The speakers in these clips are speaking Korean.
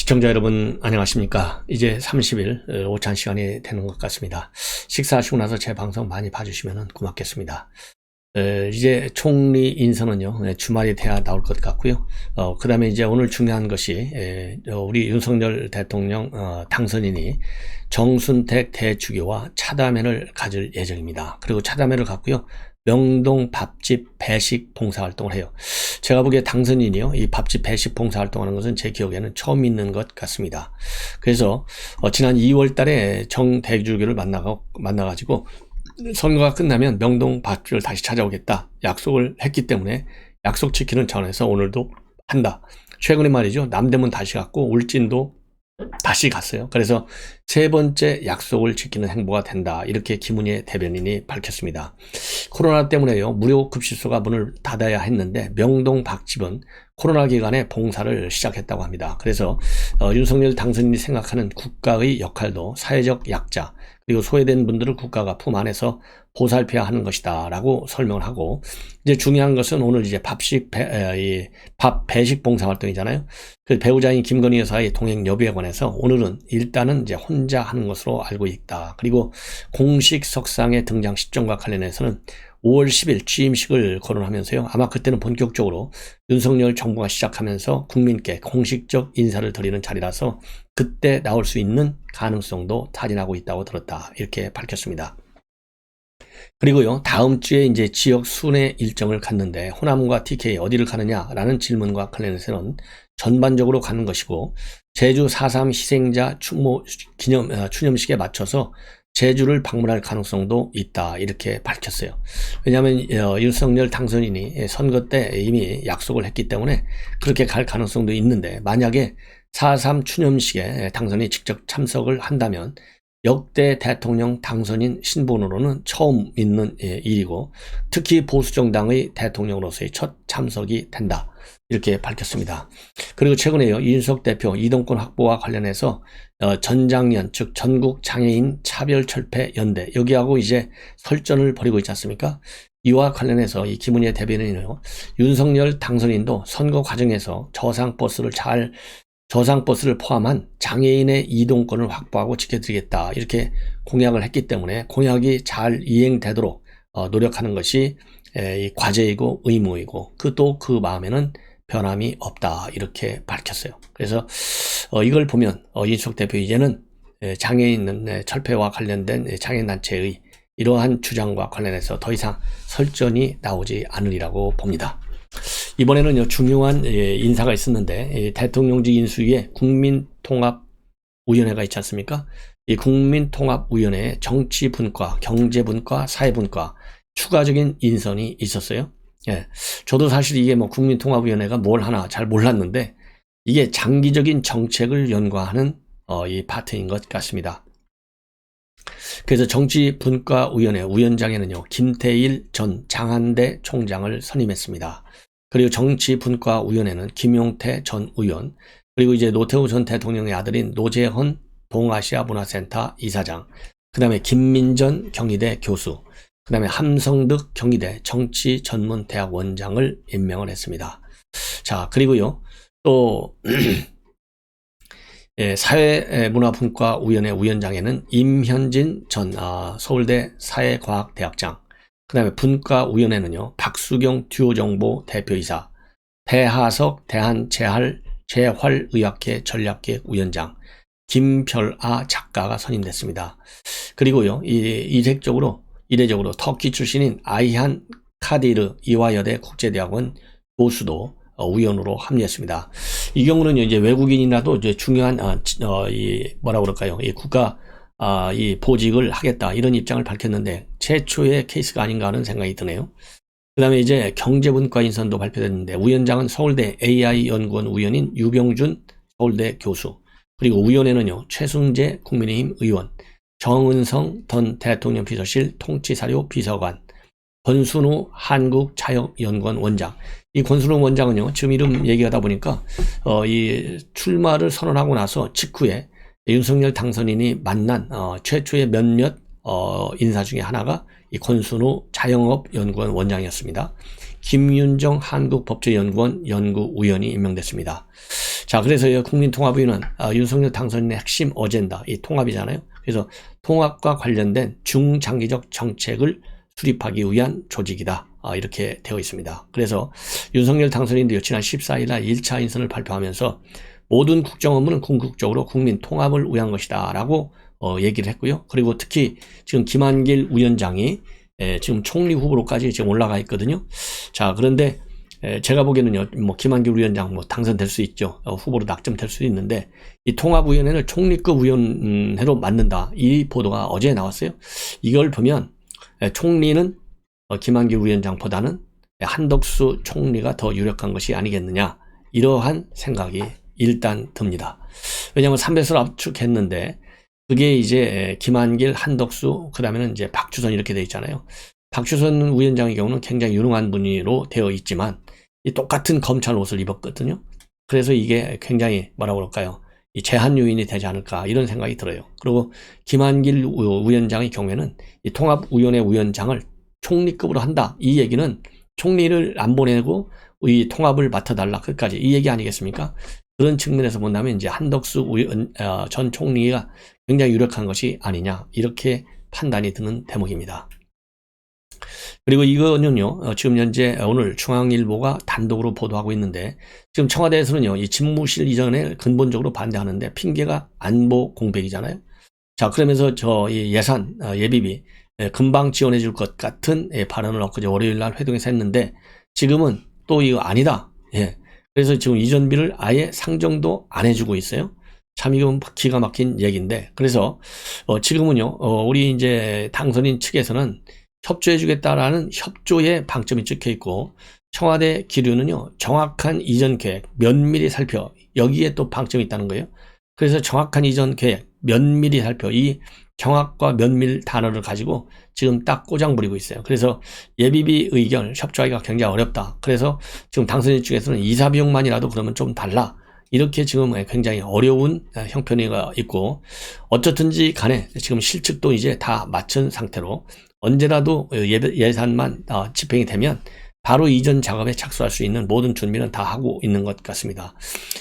시청자 여러분 안녕하십니까. 이제 30일 오찬 시간이 되는 것 같습니다. 식사하시고 나서 제 방송 많이 봐주시면 고맙겠습니다. 이제 총리 인선은요 주말이 돼야 나올 것 같고요. 그 다음에 이제 오늘 중요한 것이 우리 윤석열 대통령 당선인이 정순택 대주교와 차담회를 가질 예정입니다. 그리고 차담회를 갖고요 명동 밥집 배식 봉사활동을 해요. 제가 보기에 당선인이요 이 밥집 배식 봉사활동하는 것은 제 기억에는 처음 있는 것 같습니다. 그래서 지난 2월 달에 정 대주교를 만나가지고 선거가 끝나면 명동 밥집을 다시 찾아오겠다 약속을 했기 때문에 약속 지키는 차원에서 오늘도 한다. 최근에 말이죠 남대문 다시 갔고 울진도 다시 갔어요. 그래서 세 번째 약속을 지키는 행보가 된다. 이렇게 김은혜 대변인이 밝혔습니다. 코로나 때문에요 무료 급식소가 문을 닫아야 했는데 명동 밥집은 코로나 기간에 봉사를 시작했다고 합니다. 그래서 윤석열 당선인이 생각하는 국가의 역할도 사회적 약자 그리고 소외된 분들을 국가가 품 안에서 보살펴야 하는 것이다 라고 설명을 하고, 이제 중요한 것은 오늘 이제 밥 배식 봉사활동이잖아요. 그 배우자인 김건희 여사의 동행 여부에 관해서 오늘은 일단은 이제 혼자 하는 것으로 알고 있다. 그리고 공식 석상의 등장 시점과 관련해서는 5월 10일 취임식을 거론하면서요 아마 그때는 본격적으로 윤석열 정부가 시작하면서 국민께 공식적 인사를 드리는 자리라서 그때 나올 수 있는 가능성도 타진하고 있다고 들었다. 이렇게 밝혔습니다. 그리고요 다음 주에 이제 지역 순회 일정을 갖는데 호남과 TK 어디를 가느냐라는 질문과 관련해서는 전반적으로 가는 것이고, 제주 4.3 희생자 추념식에 맞춰서 제주를 방문할 가능성도 있다. 이렇게 밝혔어요. 왜냐하면 윤석열 당선인이 선거 때 이미 약속을 했기 때문에 그렇게 갈 가능성도 있는데, 만약에 4.3 추념식에 당선인이 직접 참석을 한다면 역대 대통령 당선인 신분으로는 처음 있는 일이고 특히 보수정당의 대통령으로서의 첫 참석이 된다. 이렇게 밝혔습니다. 그리고 최근에요 이준석 대표 이동권 확보와 관련해서 전장연 즉 전국장애인 차별철폐연대 여기하고 이제 설전을 벌이고 있지 않습니까? 이와 관련해서 이 김은혜 대변인은요 윤석열 당선인도 선거 과정에서 저상버스를 포함한 장애인의 이동권을 확보하고 지켜드리겠다 이렇게 공약을 했기 때문에 공약이 잘 이행되도록 노력하는 것이 이 과제이고 의무이고 그 마음에는 변함이 없다 이렇게 밝혔어요. 그래서 이걸 보면 이준석 대표 이제는 장애인 철폐와 관련된 장애인단체의 이러한 주장과 관련해서 더 이상 설전이 나오지 않으리라고 봅니다. 이번에는 중요한 인사가 있었는데 대통령직 인수위에 국민통합위원회가 있지 않습니까? 이 국민통합위원회에 정치분과, 경제분과, 사회분과 추가적인 인선이 있었어요. 예, 저도 사실 이게 국민통합위원회가 뭘 하나 잘 몰랐는데 이게 장기적인 정책을 연구하는 이 파트인 것 같습니다. 그래서 정치분과위원회 위원장에는요 김태일 전 장한대 총장을 선임했습니다. 그리고 정치분과위원회는 김용태 전 의원, 그리고 이제 노태우 전 대통령의 아들인 노재헌 동아시아문화센터 이사장, 그 다음에 김민전 경희대 교수, 그 다음에 함성득 경희대 정치전문대학 원장을 임명을 했습니다. 자, 그리고요 또 사회문화분과위원회 위원장에는 임현진 전 서울대 사회과학대학장, 그 다음에 분과위원회는요 박수경 듀오정보 대표이사, 배하석 대한재활의학회 전략기획위원장, 김별아 작가가 선임됐습니다. 그리고요 이례적으로 터키 출신인 아이한 카디르 이화여대 국제대학원 교수도 위원으로 합류했습니다. 이 경우는 이제 외국인이라도 이제 중요한 이 국가 이 보직을 하겠다 이런 입장을 밝혔는데 최초의 케이스가 아닌가 하는 생각이 드네요. 그 다음에 이제 경제분과 인선도 발표됐는데 위원장은 서울대 AI연구원 위원인 유병준 서울대 교수, 그리고 위원회는요 최승재 국민의힘 의원, 정은성 전 대통령 비서실 통치사료 비서관, 권순우 한국자역연구원 원장. 이 권순우 원장은요 지금 이름 얘기하다 보니까 이 출마를 선언하고 나서 직후에 윤석열 당선인이 만난 최초의 몇몇 인사 중에 하나가 이 권순우 자영업연구원 원장이었습니다. 김윤정 한국법제연구원 연구위원이 임명됐습니다. 자, 그래서 이 국민통합위는 윤석열 당선인의 핵심 어젠다, 이 통합이잖아요. 그래서 통합과 관련된 중장기적 정책을 수립하기 위한 조직이다. 이렇게 되어 있습니다. 그래서 윤석열 당선인도 지난 14일 날 1차 인선을 발표하면서 모든 국정 업무는 궁극적으로 국민 통합을 위한 것이다 라고 얘기를 했고요. 그리고 특히 지금 김한길 위원장이 지금 총리 후보로까지 지금 올라가 있거든요. 자, 그런데 제가 보기에는요, 뭐 김한길 위원장 뭐 당선될 수 있죠. 후보로 낙점될 수도 있는데 이 통합위원회를 총리급 위원회로 만든다, 이 보도가 어제 나왔어요. 이걸 보면 총리는 김한길 위원장보다는 한덕수 총리가 더 유력한 것이 아니겠느냐, 이러한 생각이 일단 듭니다. 왜냐하면 3배수를 압축했는데 그게 이제 김한길, 한덕수, 그 다음에는 이제 박주선 이렇게 되어 있잖아요. 박주선 위원장의 경우는 굉장히 유능한 분으로 되어 있지만 이 똑같은 검찰 옷을 입었거든요. 그래서 이게 굉장히 뭐라고 그럴까요? 이 제한 요인이 되지 않을까, 이런 생각이 들어요. 그리고 김한길 위원장의 경우에는 이 통합위원회 위원장을 총리급으로 한다, 이 얘기는 총리를 안 보내고 이 통합을 맡아달라, 끝까지 이 얘기 아니겠습니까? 그런 측면에서 본다면 이제 한덕수 전 총리가 굉장히 유력한 것이 아니냐, 이렇게 판단이 드는 대목입니다. 그리고 이거는요, 지금 현재 오늘 중앙일보가 단독으로 보도하고 있는데, 지금 청와대에서는요, 이 집무실 이전에 근본적으로 반대하는데 핑계가 안보 공백이잖아요. 자, 그러면서 이 예산, 예비비 금방 지원해 줄 것 같은 발언을 엊그제 월요일 날 회동에서 했는데, 지금은 또 이거 아니다. 그래서 지금 이전비를 아예 상정도 안 해주고 있어요. 참 이건 기가 막힌 얘기인데, 그래서 지금은요, 우리 이제 당선인 측에서는 협조해주겠다라는 협조의 방점이 찍혀 있고, 청와대 기류는요, 정확한 이전 계획 면밀히 살펴, 여기에 또 방점이 있다는 거예요. 그래서 정확한 이전 계획 면밀히 살펴, 이 정확과 면밀 단어를 가지고 지금 딱 꼬장 부리고 있어요. 그래서 예비비 의견 협조하기가 굉장히 어렵다. 그래서 지금 당선인 측에서는 이사 비용만이라도 그러면 좀 달라, 이렇게 지금 굉장히 어려운 형편이 있고, 어쨌든지 간에 지금 실측도 이제 다 마친 상태로 언제라도 예산만 집행이 되면 바로 이전 작업에 착수할 수 있는 모든 준비는 다 하고 있는 것 같습니다.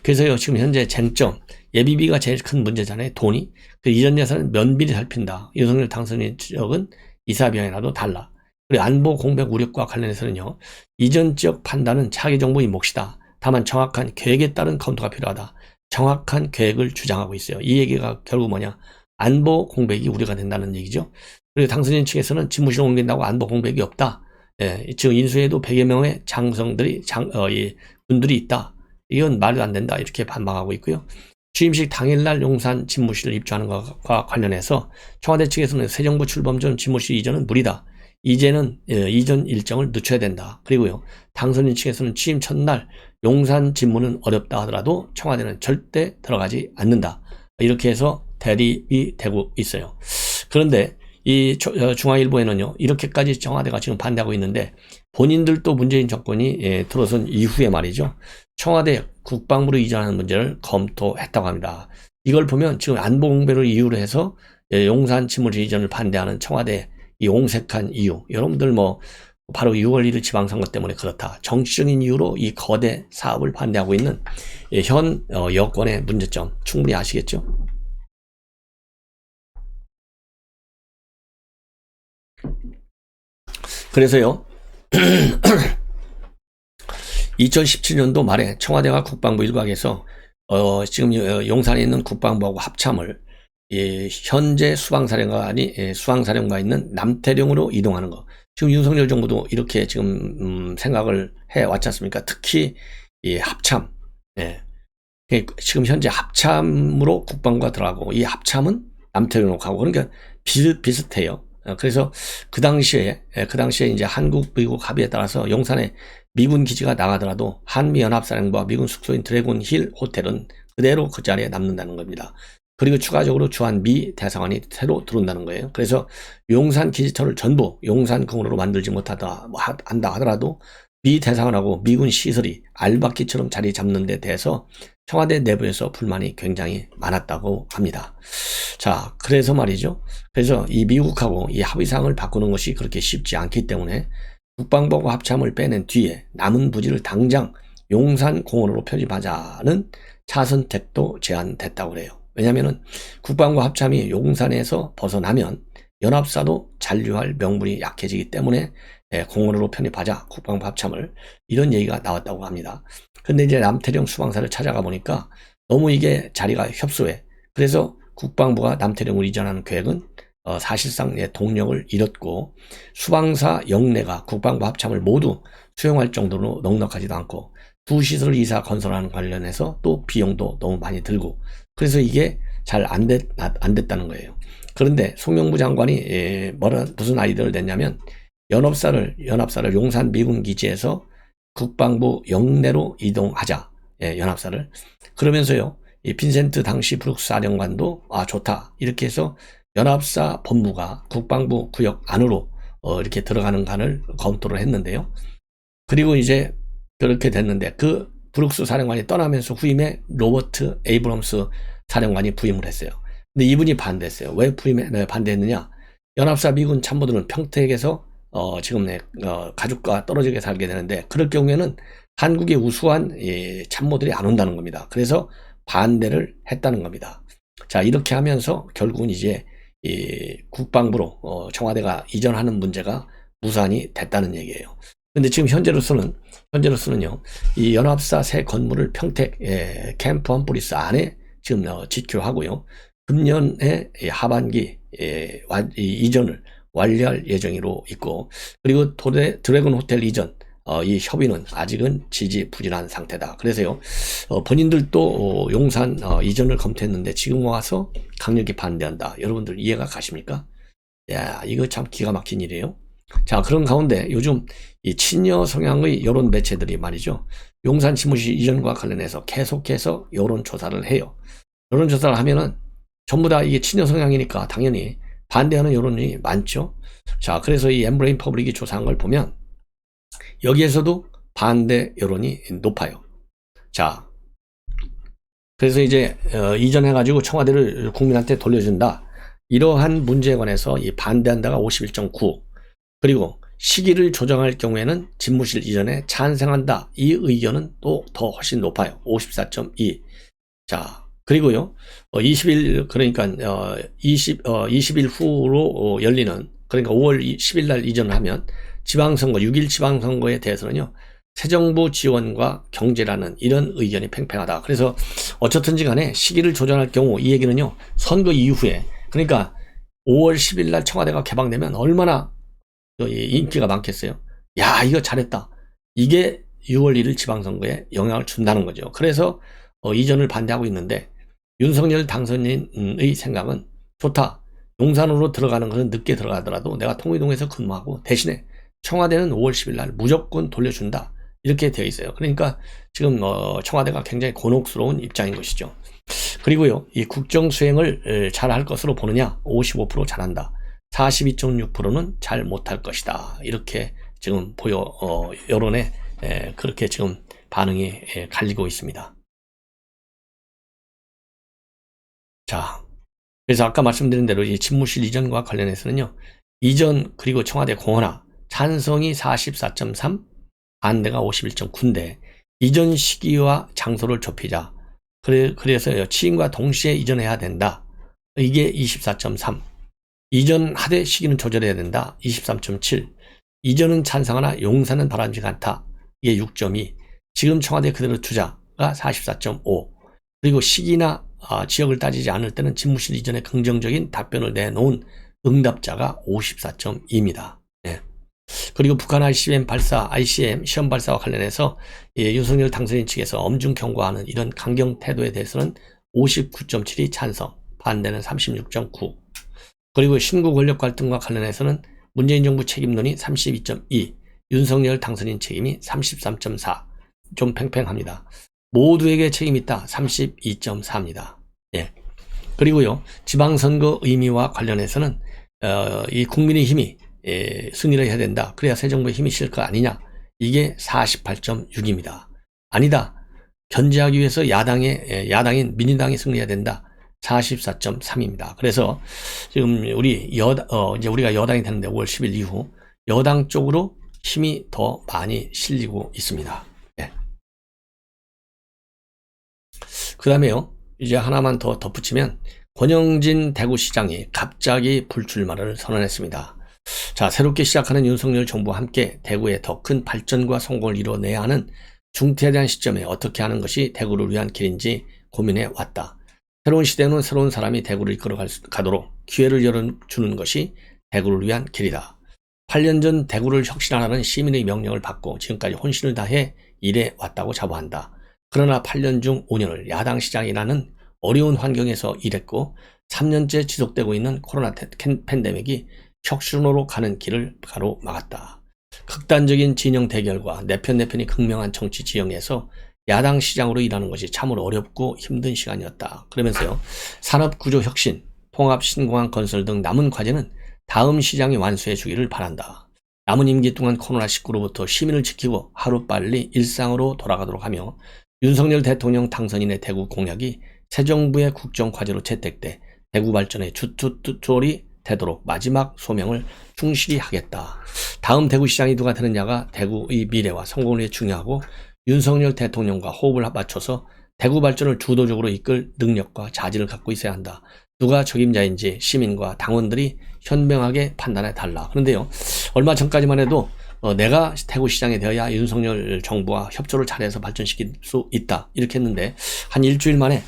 그래서요, 지금 현재 쟁점, 예비비가 제일 큰 문제잖아요. 돈이. 그 이전 예산은 면밀히 살핀다. 윤석열 당선인 지역은 이사비용이라도 달라. 그리고 안보 공백 우려과 관련해서는요, 이전 지역 판단은 차기 정부의 몫이다. 다만 정확한 계획에 따른 검토가 필요하다. 정확한 계획을 주장하고 있어요. 이 얘기가 결국 뭐냐, 안보 공백이 우려가 된다는 얘기죠. 그리고 당선인 측에서는 집무실 옮긴다고 안보 공백이 없다. 지금 인수에도 100여 명의 분들이 있다. 이건 말도 안 된다, 이렇게 반박하고 있고요. 취임식 당일날 용산 집무실을 입주하는 것과 관련해서 청와대 측에서는 새 정부 출범 전 집무실 이전은 무리다. 이제는 이전 일정을 늦춰야 된다. 그리고요, 당선인 측에서는 취임 첫날 용산 집무는 어렵다 하더라도 청와대는 절대 들어가지 않는다. 이렇게 해서 대립이 되고 있어요. 그런데 이 중앙일보에는요, 이렇게까지 청와대가 지금 반대하고 있는데 본인들도 문재인 정권이 들어선 이후에 말이죠, 청와대 국방부로 이전하는 문제를 검토했다고 합니다. 이걸 보면 지금 안보 공백을 이유로 해서 용산 집무실 이전을 반대하는 청와대 이 옹색한 이유, 여러분들 뭐 바로 6월 1일 지방선거 때문에 그렇다, 정치적인 이유로 이 거대 사업을 반대하고 있는 현 여권의 문제점 충분히 아시겠죠? 그래서요, 2017년도 말에 청와대와 국방부 일각에서 지금 용산에 있는 국방부하고 합참을 현재 수방사령부가 있는 남태령으로 이동하는 거, 지금 윤석열 정부도 이렇게 지금 생각을 해왔지 않습니까? 특히 이 합참, 지금 현재 합참으로 국방부가 들어가고 이 합참은 남태령으로 가고, 그러니까 비슷해요. 그래서 그 당시에 이제 한국 미국 합의에 따라서 용산에 미군 기지가 나가더라도 한미연합사령부와 미군 숙소인 드래곤 힐 호텔은 그대로 그 자리에 남는다는 겁니다. 그리고 추가적으로 주한 미 대사관이 새로 들어온다는 거예요. 그래서 용산 기지처를 전부 용산공으로 만들지 못한다 하더라도 미 대사관하고 미군 시설이 알박기처럼 자리 잡는 데 대해서 청와대 내부에서 불만이 굉장히 많았다고 합니다. 자, 그래서 말이죠. 그래서 이 미국하고 이 합의사항을 바꾸는 것이 그렇게 쉽지 않기 때문에 국방부와 합참을 빼낸 뒤에 남은 부지를 당장 용산 공원으로 편입하자는 차선택도 제안됐다고 그래요. 왜냐하면 국방부 합참이 용산에서 벗어나면 연합사도 잔류할 명분이 약해지기 때문에 공원으로 편입하자, 국방부 합참을, 이런 얘기가 나왔다고 합니다. 근데 이제 남태령 수방사를 찾아가 보니까 너무 이게 자리가 협소해. 그래서 국방부가 남태령을 이전하는 계획은 사실상 동력을 잃었고, 수방사 영내가 국방부 합참을 모두 수용할 정도로 넉넉하지도 않고, 두 시설 이사 건설하는 관련해서 또 비용도 너무 많이 들고, 그래서 이게 잘 안 됐다는 거예요. 그런데 송영무 장관이 무슨 아이디어를 냈냐면, 연합사를 용산 미군 기지에서 국방부 영내로 이동하자. 연합사를. 그러면서요, 이 빈센트 당시 브룩스 사령관도 좋다, 이렇게 해서 연합사 본부가 국방부 구역 안으로 이렇게 들어가는 간을 검토를 했는데요. 그리고 이제 그렇게 됐는데, 그 브룩스 사령관이 떠나면서 후임에 로버트 에이브럼스 사령관이 부임을 했어요. 근데 이분이 반대했어요. 왜 반대했느냐? 연합사 미군 참모들은 평택에서 지금 가족과 떨어지게 살게 되는데, 그럴 경우에는 한국의 우수한 참모들이 안 온다는 겁니다. 그래서 반대를 했다는 겁니다. 자, 이렇게 하면서 결국은 이제 국방부로 청와대가 이전하는 문제가 무산이 됐다는 얘기예요. 근데 지금 현재로서는요, 이 연합사 새 건물을 평택 캠프 험브리스 안에 지금 짓교하고요, 금년에 하반기 이전을 완료할 예정으로 있고, 그리고 드래곤 호텔 이전 이 협의는 아직은 지지부진한 상태다. 그래서요, 본인들도 용산 이전을 검토했는데 지금 와서 강력히 반대한다. 여러분들 이해가 가십니까? 야, 이거 참 기가 막힌 일이에요. 자, 그런 가운데 요즘 이 친여 성향의 여론 매체들이 말이죠, 용산 집무실 이전과 관련해서 계속해서 여론조사를 해요. 여론조사를 하면은 전부 다 이게 친여 성향이니까 당연히 반대하는 여론이 많죠. 자, 그래서 이 엠브레인 퍼블릭이 조사한 걸 보면 여기에서도 반대 여론이 높아요. 자, 그래서 이제 이전해가지고 청와대를 국민한테 돌려준다, 이러한 문제에 관해서 이 반대한다가 51.9, 그리고 시기를 조정할 경우에는 집무실 이전에 찬성한다, 이 의견은 또 더 훨씬 높아요. 54.2. 자, 그리고요, 20일, 그러니까 20일 후로 열리는, 그러니까 5월 10일 날 이전을 하면 지방선거, 6일 지방선거에 대해서는요, 새정부 지원과 경제라는 이런 의견이 팽팽하다. 그래서 어쨌든지 간에 시기를 조정할 경우, 이 얘기는요, 선거 이후에, 그러니까 5월 10일 날 청와대가 개방되면 얼마나 인기가 많겠어요. 야, 이거 잘했다, 이게 6월 1일 지방선거에 영향을 준다는 거죠. 그래서 이전을 반대하고 있는데, 윤석열 당선인의 생각은 좋다, 용산으로 들어가는 것은 늦게 들어가더라도 내가 통일동에서 근무하고 대신에 청와대는 5월 10일 날 무조건 돌려준다, 이렇게 되어 있어요. 그러니까 지금 청와대가 굉장히 곤혹스러운 입장인 것이죠. 그리고요, 이 국정 수행을 잘 할 것으로 보느냐, 55% 잘한다, 42.6%는 잘 못할 것이다, 이렇게 지금 여론에 그렇게 지금 반응이 갈리고 있습니다. 자, 그래서 아까 말씀드린 대로 이 집무실 이전과 관련해서는요, 이전 그리고 청와대 공헌화 찬성이 44.3, 반대가 51.9인데, 이전 시기와 장소를 좁히자, 그래서 취임과 동시에 이전해야 된다, 이게 24.3, 이전하되 시기는 조절해야 된다, 23.7, 이전은 찬성하나 용산은 바람직하지 않다, 이게 6.2, 지금 청와대 그대로 두자가 44.5, 그리고 시기나 지역을 따지지 않을 때는 집무실 이전에 긍정적인 답변을 내놓은 응답자가 54.2입니다. 네. 그리고 북한 ICBM 시험 발사와 관련해서 윤석열 당선인 측에서 엄중 경고하는 이런 강경 태도에 대해서는 59.7이 찬성, 반대는 36.9. 그리고 신구 권력 갈등과 관련해서는 문재인 정부 책임론이 32.2, 윤석열 당선인 책임이 33.4, 좀 팽팽합니다. 모두에게 책임이 있다, 32.4입니다. 예. 그리고요, 지방선거 의미와 관련해서는 이 국민의힘이 승리를 해야 된다, 그래야 새 정부의 힘이 실 거 아니냐, 이게 48.6입니다. 아니다, 견제하기 위해서 야당인 민주당이 승리해야 된다, 44.3입니다. 그래서 지금 이제 우리가 여당이 되는데 5월 10일 이후 여당 쪽으로 힘이 더 많이 실리고 있습니다. 그 다음에요, 이제 하나만 더 덧붙이면 권영진 대구시장이 갑자기 불출마를 선언했습니다. 자, 새롭게 시작하는 윤석열 정부와 함께 대구에 더 큰 발전과 성공을 이뤄내야 하는 중퇴에 대한 시점에 어떻게 하는 것이 대구를 위한 길인지 고민해 왔다. 새로운 시대는 새로운 사람이 대구를 이끌어 가도록 기회를 열어주는 것이 대구를 위한 길이다. 8년 전 대구를 혁신하라는 시민의 명령을 받고 지금까지 혼신을 다해 일해 왔다고 자부한다. 그러나 8년 중 5년을 야당 시장이라는 어려운 환경에서 일했고 3년째 지속되고 있는 코로나 팬데믹이 혁신으로 가는 길을 가로막았다. 극단적인 진영 대결과 내 편이 극명한 정치 지형에서 야당 시장으로 일하는 것이 참으로 어렵고 힘든 시간이었다. 그러면서요, 산업구조 혁신, 통합 신공항 건설 등 남은 과제는 다음 시장이 완수해 주기를 바란다. 남은 임기 동안 코로나19로부터 시민을 지키고 하루빨리 일상으로 돌아가도록 하며 윤석열 대통령 당선인의 대구 공약이 새 정부의 국정 과제로 채택돼 대구 발전의 주춧돌이 되도록 마지막 소명을 충실히 하겠다. 다음 대구시장이 누가 되느냐가 대구의 미래와 성공을 위해 중요하고 윤석열 대통령과 호흡을 맞춰서 대구 발전을 주도적으로 이끌 능력과 자질을 갖고 있어야 한다. 누가 적임자인지 시민과 당원들이 현명하게 판단해 달라. 그런데요, 얼마 전까지만 해도 내가 대구시장이 되어야 윤석열 정부와 협조를 잘해서 발전시킬 수 있다, 이렇게 했는데 한 일주일 만에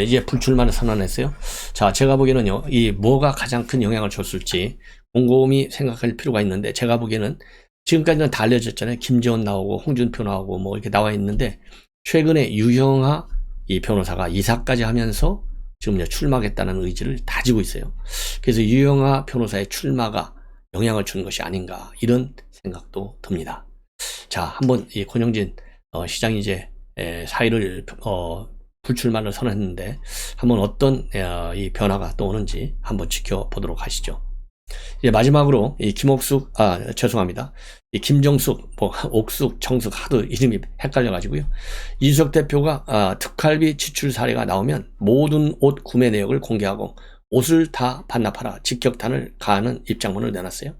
이제 불출마를 선언했어요. 자, 제가 보기에는요, 이 뭐가 가장 큰 영향을 줬을지 곰곰이 생각할 필요가 있는데, 제가 보기에는 지금까지는 다 알려졌잖아요. 김재원 나오고 홍준표 나오고 뭐 이렇게 나와 있는데, 최근에 유형하 이 변호사가 이사까지 하면서 지금 출마하겠다는 의지를 다지고 있어요. 그래서 유형하 변호사의 출마가 영향을 준 것이 아닌가, 이런 생각도 듭니다. 자, 한번 이 권영진 시장이 이제 4일을 불출마를 선언했는데 한번 어떤 이 변화가 또 오는지 한번 지켜보도록 하시죠. 이제 마지막으로 이 김옥숙, 죄송합니다. 이 김정숙, 옥숙, 정숙 하도 이름이 헷갈려가지고요. 이준석 대표가 특활비 지출 사례가 나오면 모든 옷 구매 내역을 공개하고 옷을 다 반납하라 직격탄을 가하는 입장문을 내놨어요.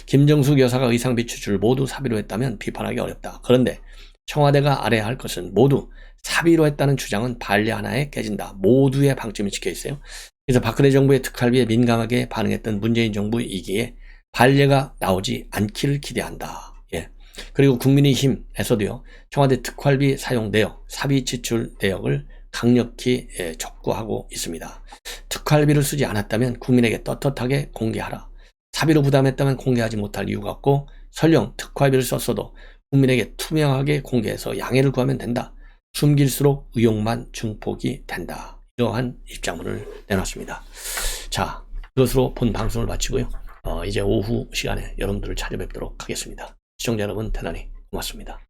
김정숙 여사가 의상비 지출을 모두 사비로 했다면 비판하기 어렵다. 그런데 청와대가 알아야 할 것은 모두 사비로 했다는 주장은 판례 하나에 깨진다. 모두의 방점이 찍혀 있어요. 그래서 박근혜 정부의 특활비에 민감하게 반응했던 문재인 정부이기에 판례가 나오지 않기를 기대한다. 예. 그리고 국민의힘에서도요, 청와대 특활비 사용 내역, 사비 지출 내역을 강력히 촉구하고 있습니다. 특활비를 쓰지 않았다면 국민에게 떳떳하게 공개하라. 사비로 부담했다면 공개하지 못할 이유가 없고 설령 특활비를 썼어도 국민에게 투명하게 공개해서 양해를 구하면 된다. 숨길수록 의혹만 증폭이 된다. 이러한 입장문을 내놨습니다. 자, 이것으로 본 방송을 마치고요. 이제 오후 시간에 여러분들을 찾아뵙도록 하겠습니다. 시청자 여러분 대단히 고맙습니다.